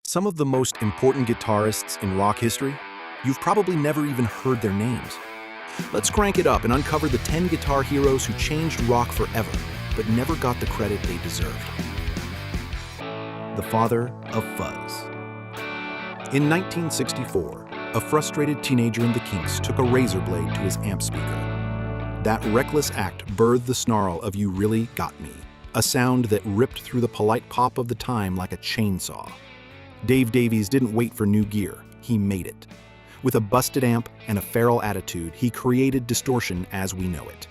Some of the most important guitarists in rock history, you've probably never even heard their names. Let's crank it up and uncover the 10 guitar heroes who changed rock forever, but never got the credit they deserved. The father of fuzz. In 1964, a frustrated teenager in the Kinks took a razor blade to his amp speaker. That reckless act birthed the snarl of "You Really Got Me," a sound that ripped through the polite pop of the time like a chainsaw. Dave Davies didn't wait for new gear, he made it. With a busted amp and a feral attitude, he created distortion as we know it.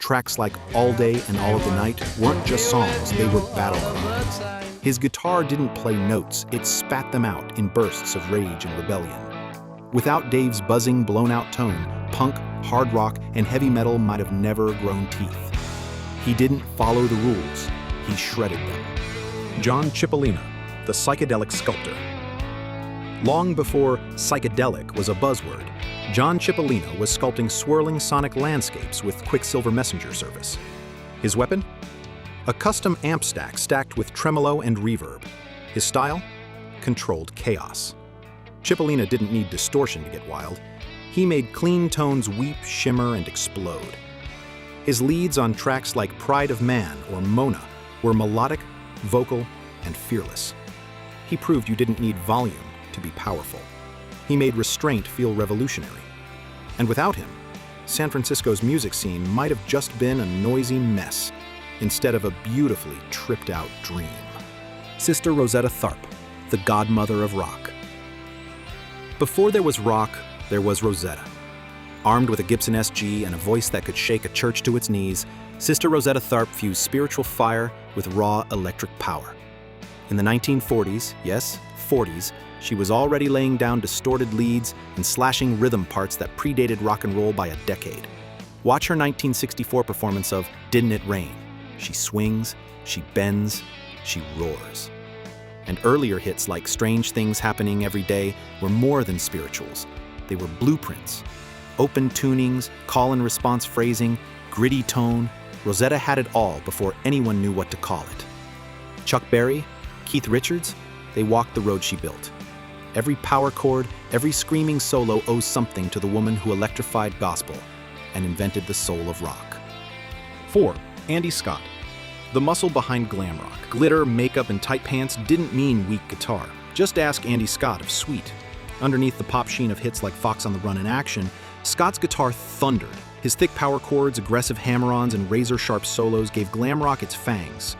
Tracks like All Day and All of the Night weren't just songs, they were battle cries. His guitar didn't play notes, it spat them out in bursts of rage and rebellion. Without Dave's buzzing, blown-out tone, punk, hard rock, and heavy metal might have never grown teeth. He didn't follow the rules, he shredded them. John Cipollina, the psychedelic sculptor. Long before psychedelic was a buzzword, John Cipollina was sculpting swirling sonic landscapes with Quicksilver Messenger service. His weapon? A custom amp stack stacked with tremolo and reverb. His style? Controlled chaos. Cipollina didn't need distortion to get wild. He made clean tones weep, shimmer, and explode. His leads on tracks like Pride of Man or Mona were melodic, vocal, and fearless. He proved you didn't need volume to be powerful. He made restraint feel revolutionary. And without him, San Francisco's music scene might have just been a noisy mess instead of a beautifully tripped-out dream. Sister Rosetta Tharpe, the godmother of rock. Before there was rock, there was Rosetta. Armed with a Gibson SG and a voice that could shake a church to its knees, Sister Rosetta Tharpe fused spiritual fire with raw electric power. In the 1940s, yes, 40s, she was already laying down distorted leads and slashing rhythm parts that predated rock and roll by a decade. Watch her 1964 performance of Didn't It Rain. She swings, she bends, she roars. And earlier hits like Strange Things Happening Every Day were more than spirituals. They were blueprints. Open tunings, call and response phrasing, gritty tone. Rosetta had it all before anyone knew what to call it. Chuck Berry, Keith Richards, they walked the road she built. Every power chord, every screaming solo owes something to the woman who electrified gospel and invented the soul of rock. 4. Andy Scott. The muscle behind glam rock. Glitter, makeup, and tight pants didn't mean weak guitar. Just ask Andy Scott of Sweet. Underneath the pop sheen of hits like Fox on the Run and Action, Scott's guitar thundered. His thick power chords, aggressive hammer-ons, and razor-sharp solos gave glam rock its fangs.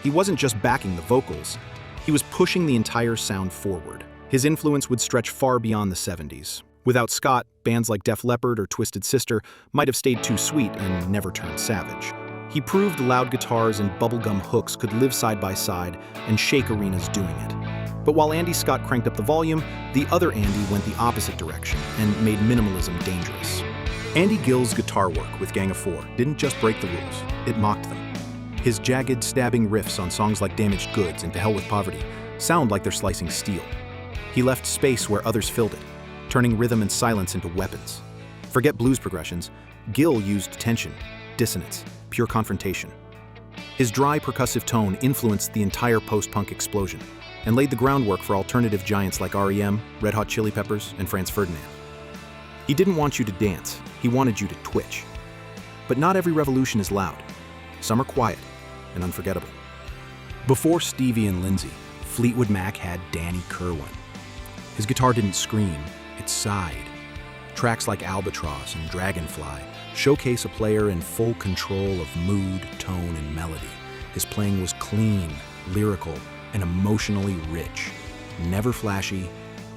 He wasn't just backing the vocals, he was pushing the entire sound forward. His influence would stretch far beyond the 70s. Without Scott, bands like Def Leppard or Twisted Sister might have stayed too sweet and never turned savage. He proved loud guitars and bubblegum hooks could live side by side and shake arenas doing it. But while Andy Scott cranked up the volume, the other Andy went the opposite direction and made minimalism dangerous. Andy Gill's guitar work with Gang of Four didn't just break the rules, it mocked them. His jagged, stabbing riffs on songs like Damaged Goods and To Hell with Poverty sound like they're slicing steel. He left space where others filled it, turning rhythm and silence into weapons. Forget blues progressions, Gill used tension, dissonance, pure confrontation. His dry, percussive tone influenced the entire post-punk explosion and laid the groundwork for alternative giants like R.E.M., Red Hot Chili Peppers, and Franz Ferdinand. He didn't want you to dance, he wanted you to twitch. But not every revolution is loud. Some are quiet and unforgettable. Before Stevie and Lindsay, Fleetwood Mac had Danny Kirwan. His guitar didn't scream, it sighed. Tracks like Albatross and Dragonfly showcase a player in full control of mood, tone, and melody. His playing was clean, lyrical, and emotionally rich. Never flashy,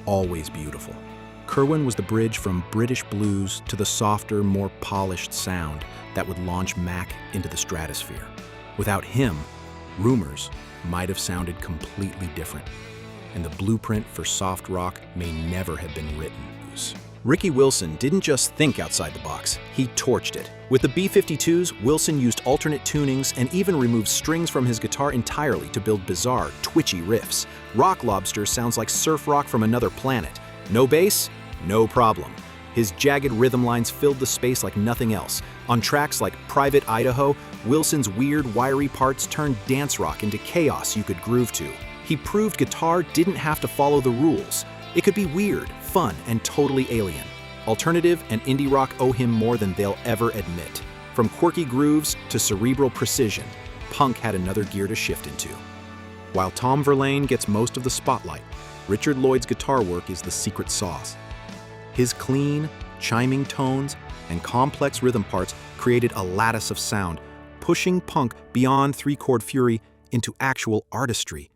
always beautiful. Kirwan was the bridge from British blues to the softer, more polished sound that would launch Mac into the stratosphere. Without him, Rumors might have sounded completely different, and the blueprint for soft rock may never have been written. Ricky Wilson didn't just think outside the box, he torched it. With the B-52s, Wilson used alternate tunings and even removed strings from his guitar entirely to build bizarre, twitchy riffs. Rock Lobster sounds like surf rock from another planet. No bass? No problem. His jagged rhythm lines filled the space like nothing else. On tracks like Private Idaho, Wilson's weird, wiry parts turned dance rock into chaos you could groove to. He proved guitar didn't have to follow the rules. It could be weird, fun, and totally alien. Alternative and indie rock owe him more than they'll ever admit. From quirky grooves to cerebral precision, punk had another gear to shift into. While Tom Verlaine gets most of the spotlight, Richard Lloyd's guitar work is the secret sauce. His clean, chiming tones and complex rhythm parts created a lattice of sound, pushing punk beyond three-chord fury into actual artistry.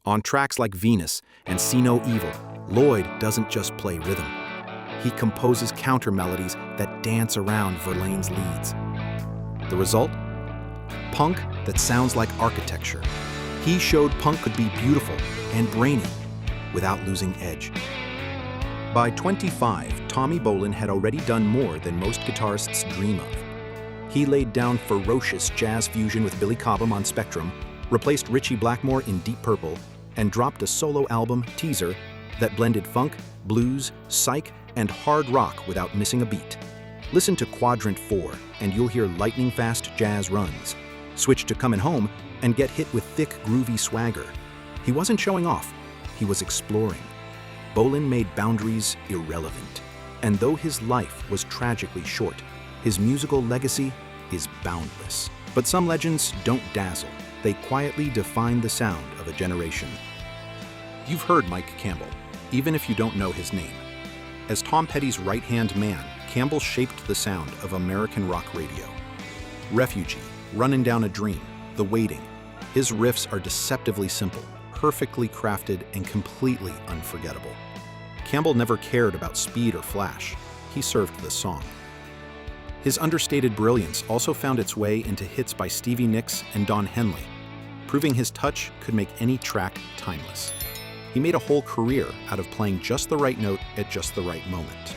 On tracks like Venus and See No Evil, Lloyd doesn't just play rhythm. He composes counter melodies that dance around Verlaine's leads. The result? Punk that sounds like architecture. He showed punk could be beautiful and brainy without losing edge. By 25, Tommy Bolin had already done more than most guitarists dream of. He laid down ferocious jazz fusion with Billy Cobham on Spectrum, replaced Ritchie Blackmore in Deep Purple, and dropped a solo album, Teaser, that blended funk, blues, psych, and hard rock without missing a beat. Listen to Quadrant 4, and you'll hear lightning-fast jazz runs. Switch to Comin' Home, and get hit with thick, groovy swagger. He wasn't showing off, he was exploring. Bolin made boundaries irrelevant. And though his life was tragically short, his musical legacy is boundless. But some legends don't dazzle. They quietly define the sound of a generation. You've heard Mike Campbell, even if you don't know his name. As Tom Petty's right-hand man, Campbell shaped the sound of American rock radio. Refugee, Runnin' Down a Dream, The Waiting. His riffs are deceptively simple, perfectly crafted, and completely unforgettable. Campbell never cared about speed or flash. He served the song. His understated brilliance also found its way into hits by Stevie Nicks and Don Henley, proving his touch could make any track timeless. He made a whole career out of playing just the right note at just the right moment.